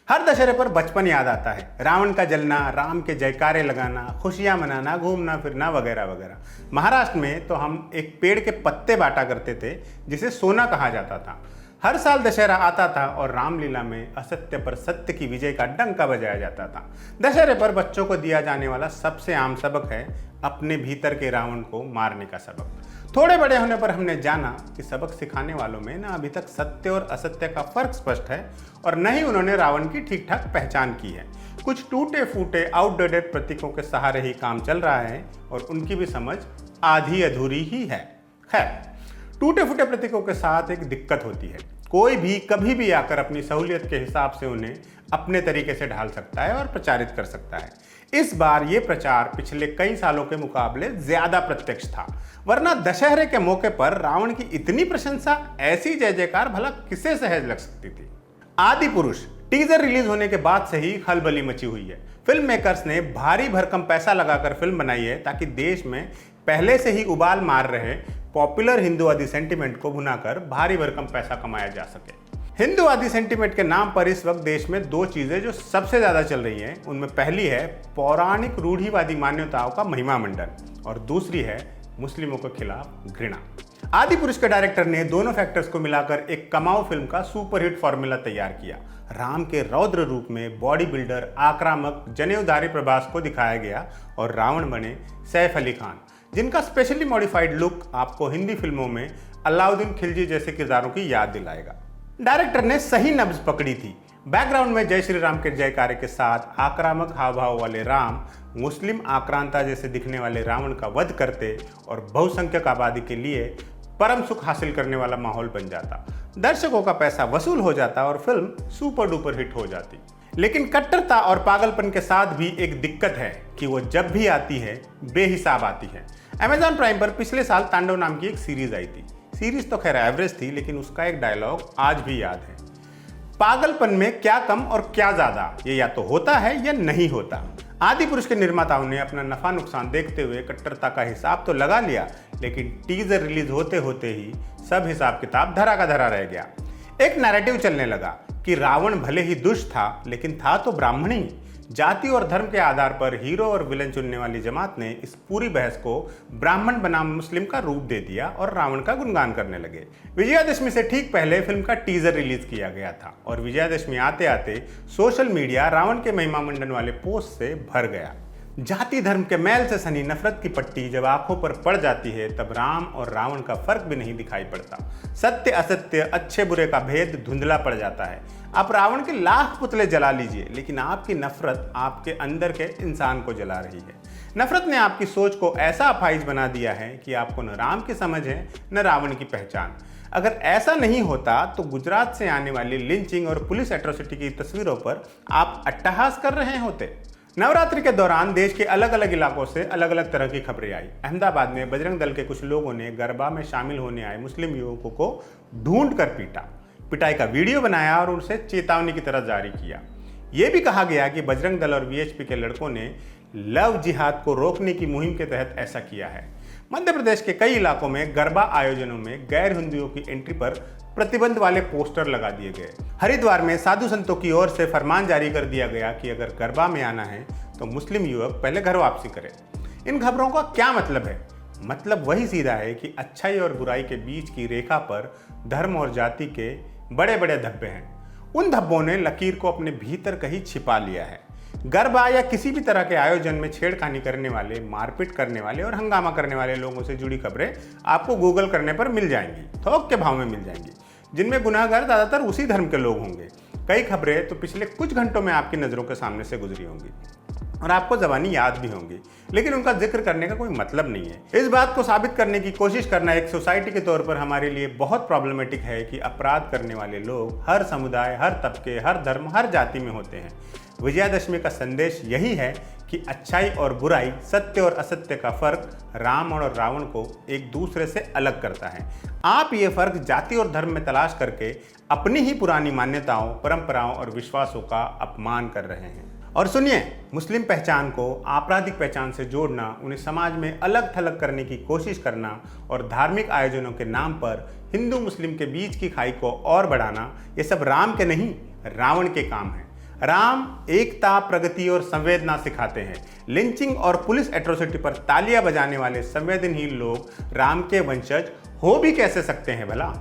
हर दशहरे पर बचपन याद आता है। रावण का जलना, राम के जयकारे लगाना, खुशियां मनाना, घूमना फिरना वगैरह वगैरह। महाराष्ट्र में तो हम एक पेड़ के पत्ते बांटा करते थे जिसे सोना कहा जाता था। हर साल दशहरा आता था और रामलीला में असत्य पर सत्य की विजय का डंका बजाया जाता था। दशहरे पर बच्चों को दिया जाने वाला सबसे आम सबक है अपने भीतर के रावण को मारने का सबक। थोड़े बड़े होने पर हमने जाना कि सबक सिखाने वालों में न अभी तक सत्य और असत्य का फर्क स्पष्ट है और न ही उन्होंने रावण की ठीक ठाक पहचान की है। कुछ टूटे फूटे आउटडेटेड प्रतीकों के सहारे ही काम चल रहा है और उनकी भी समझ आधी अधूरी ही है। खैर, टूटे फूटे प्रतीकों के साथ एक दिक्कत होती है। कोई भी कभी भी आकर अपनी सहूलियत के हिसाब से उन्हें अपने तरीके से ढाल सकता है और प्रचारित कर सकता है। इस बार ये प्रचार पिछले कई सालों के मुकाबले ज्यादा प्रत्यक्ष था, वरना दशहरे के मौके पर रावण की इतनी प्रशंसा, ऐसी जय जयकार भला किसे सहज लग सकती थी। आदि पुरुष टीजर रिलीज होने के बाद से ही खलबली मची हुई है। फिल्म मेकर्स ने भारी भरकम पैसा लगाकर फिल्म बनाई है ताकि देश में पहले से ही उबाल मार रहे पॉपुलर हिंदूवादी सेंटीमेंट को भुनाकर भारी भरकम पैसा कमाया जा सके। हिंदूवादी सेंटीमेंट के नाम पर इस वक्त देश में दो चीजें जो सबसे ज्यादा चल रही हैं, उनमें पहली है पौराणिक रूढ़िवादी मान्यताओं का महिमा मंडन और दूसरी है मुस्लिमों के खिलाफ घृणा। आदि पुरुष के डायरेक्टर ने दोनों फैक्टर्स को मिलाकर एक कमाऊ फिल्म का सुपरहिट फॉर्मूला तैयार किया। राम के रौद्र रूप में बॉडी बिल्डर, आक्रामक, जनेऊधारी प्रभास को दिखाया गया और रावण बने सैफ अली खान, जिनका स्पेशली मॉडिफाइड लुक आपको हिंदी फिल्मों में अलाउद्दीन खिलजी जैसे किरदारों की याद दिलाएगा। डायरेक्टर ने सही नब्ज पकड़ी थी। बैकग्राउंड में जय श्री राम के जयकारे के साथ आक्रामक हाव भाव वाले राम मुस्लिम आक्रांता जैसे दिखने वाले रावण का वध करते और बहुसंख्यक आबादी के लिए परम सुख हासिल करने वाला माहौल बन जाता। दर्शकों का पैसा वसूल हो जाता और फिल्म सुपर डुपर हिट हो जाती। लेकिन कट्टरता और पागलपन के साथ भी एक दिक्कत है कि वो जब भी आती है बेहिसाब आती है। अमेजॉन प्राइम पर पिछले साल तांडव नाम की एक सीरीज आई थी। सीरीज तो खैर एवरेज थी, लेकिन उसका एक डायलॉग आज भी याद है। पागलपन में क्या कम और क्या ज्यादा, ये या तो होता है या नहीं होता। आदि पुरुष के निर्माताओं ने अपना नफा नुकसान देखते हुए कट्टरता का हिसाब तो लगा लिया, लेकिन टीजर रिलीज होते होते ही सब हिसाब किताब धरा का धरा रह गया। एक नैरेटिव चलने लगा कि रावण भले ही दुष्ट था, लेकिन था तो ब्राह्मण ही। जाति और धर्म के आधार पर हीरो और विलन चुनने वाली जमात ने इस पूरी बहस को ब्राह्मण बनाम मुस्लिम का रूप दे दिया और रावण का गुणगान करने लगे। विजयादशमी से ठीक पहले फिल्म का टीजर रिलीज किया गया था और विजयादशमी आते आते सोशल मीडिया रावण के महिमा मंडन वाले पोस्ट से भर गया। जाति धर्म के मैल से सनी नफरत की पट्टी जब आंखों पर पड़ जाती है, तब राम और रावण का फर्क भी नहीं दिखाई पड़ता। सत्य असत्य, अच्छे बुरे का भेद धुंधला पड़ जाता है। आप रावण के लाख पुतले जला लीजिए, लेकिन आपकी नफरत आपके अंदर के इंसान को जला रही है। नफरत ने आपकी सोच को ऐसा अपाहिज बना दिया है कि आपको न राम की समझ है न रावण की पहचान। अगर ऐसा नहीं होता तो गुजरात से आने वाली लिंचिंग और पुलिस एट्रोसिटी की तस्वीरों पर आप अट्टहास कर रहे होते। नवरात्रि के दौरान देश के अलग अलग इलाकों से अलग अलग तरह की खबरें आई। अहमदाबाद में बजरंग दल के कुछ लोगों ने गरबा में शामिल होने आए मुस्लिम युवकों को ढूंढ कर पीटा। पिटाई का वीडियो बनाया और उनसे चेतावनी की तरह जारी किया। यह भी कहा गया कि बजरंग दल और वीएचपी के लड़कों ने लव जिहाद को रोकने की मुहिम के तहत ऐसा किया है। मध्य प्रदेश के कई इलाकों में गरबा आयोजनों में गैर हिंदुओं की एंट्री पर प्रतिबंध वाले पोस्टर लगा दिए गए। हरिद्वार में साधु संतों की ओर से फरमान जारी कर दिया गया कि अगर गरबा में आना है तो मुस्लिम युवक पहले घर वापसी करें। इन खबरों का क्या मतलब है? मतलब वही सीधा है कि अच्छाई और बुराई के बीच की रेखा पर धर्म और जाति के बड़े बड़े धब्बे हैं। उन धब्बों ने लकीर को अपने भीतर कहीं छिपा लिया है। गरबा या किसी भी तरह के आयोजन में छेड़खानी करने वाले, मारपीट करने वाले और हंगामा करने वाले लोगों से जुड़ी खबरें आपको गूगल करने पर मिल जाएंगी, थोक के भाव में मिल जाएंगी, जिनमें गुनाहगार ज़्यादातर उसी धर्म के लोग होंगे। कई खबरें तो पिछले कुछ घंटों में आपकी नज़रों के सामने से गुजरी होंगी और आपको ज़बानी याद भी होंगी, लेकिन उनका जिक्र करने का कोई मतलब नहीं है। इस बात को साबित करने की कोशिश करना एक सोसाइटी के तौर पर हमारे लिए बहुत प्रॉब्लमेटिक है कि अपराध करने वाले लोग हर समुदाय, हर तबके, हर धर्म, हर जाति में होते हैं। विजयादशमी का संदेश यही है कि अच्छाई और बुराई, सत्य और असत्य का फर्क राम और रावण को एक दूसरे से अलग करता है। आप ये फर्क जाति और धर्म में तलाश करके अपनी ही पुरानी मान्यताओं, परंपराओं और विश्वासों का अपमान कर रहे हैं। और सुनिए, मुस्लिम पहचान को आपराधिक पहचान से जोड़ना, उन्हें समाज में अलग थलग करने की कोशिश करना और धार्मिक आयोजनों के नाम पर हिंदू मुस्लिम के बीच की खाई को और बढ़ाना, ये सब राम के नहीं, रावण के काम है। राम एकता, प्रगति और संवेदना सिखाते हैं। लिंचिंग और पुलिस एट्रोसिटी पर तालियां बजाने वाले संवेदनहीन लोग राम के वंशज हो भी कैसे सकते हैं भला।